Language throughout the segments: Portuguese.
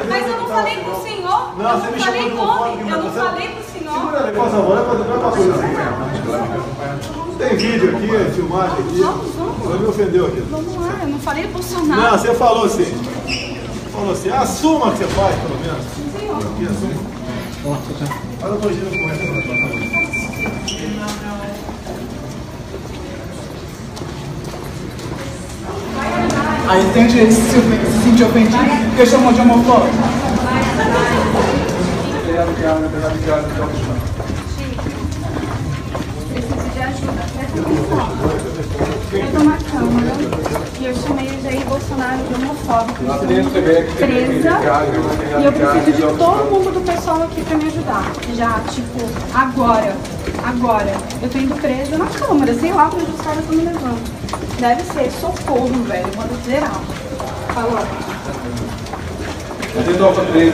Mas eu não falei pro senhor. Não, você me chamou de homofóbico. Eu não falei pro senhor. Segura ali, por favor, não é uma coisa assim. Tem vídeo aqui, filmagem aqui. Você me ofendeu aqui. Vamos lá, eu não falei Bolsonaro. Não, você falou assim. Assuma que você faz, pelo menos. Senhor. Aqui, assuma. Olha o nojinho com essa. Aí tem gente se sentir ofendido porque chamou de homofóbico. Preciso de ajuda. Eu tô na Câmara e eu chamei o Jair Bolsonaro de homofóbico, presa, e eu preciso de todo mundo do pessoal aqui pra me ajudar. Já, tipo, agora. Eu tô indo presa na Câmara, sei lá pra onde os caras estão me levando. Deve ser socorro, velho, manda geral. Falou. Alfa 3.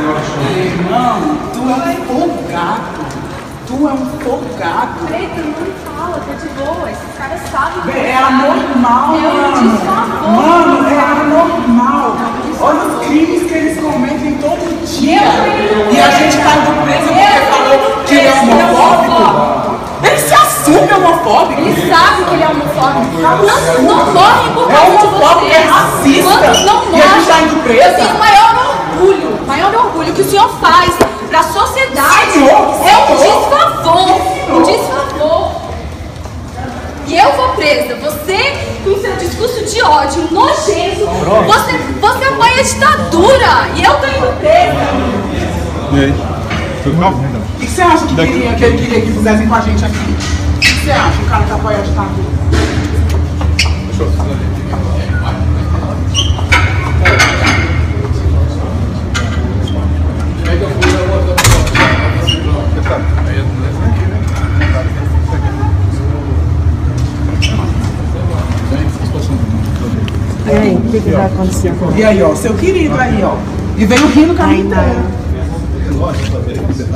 Irmão, tu é um folgado. Tu é um folgado. Preto, não me fala, tá de boa. Esses caras sabem que É anormal, mano. É anormal. Olha os crimes que eles cometem todo dia. E a gente tá indo preso porque falou que ele é homofóbico. Ele se assume homofóbico. Ele sabe que ele é homofóbico. Não morre por É causa de homofóbico, você. é racista. Não E a gente tá indo Eu preso. tenho maior orgulho que o senhor faz pra sociedade. Senhor, É um desfavor. E eu vou presa. Você, com seu discurso de ódio nojento, você apoia a ditadura. E eu tô indo presa. E aí? Tudo bom? O que você acha que ele queria que fizessem com a gente aqui? O que você acha, o cara que apoia a ditadura? E aí, o que vai acontecer? E aí, ó, seu querido aí, ó. E veio rindo com a minha inteira. Eu vou presa.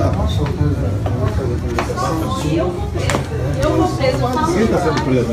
Eu vou presa. Quem está sendo preso?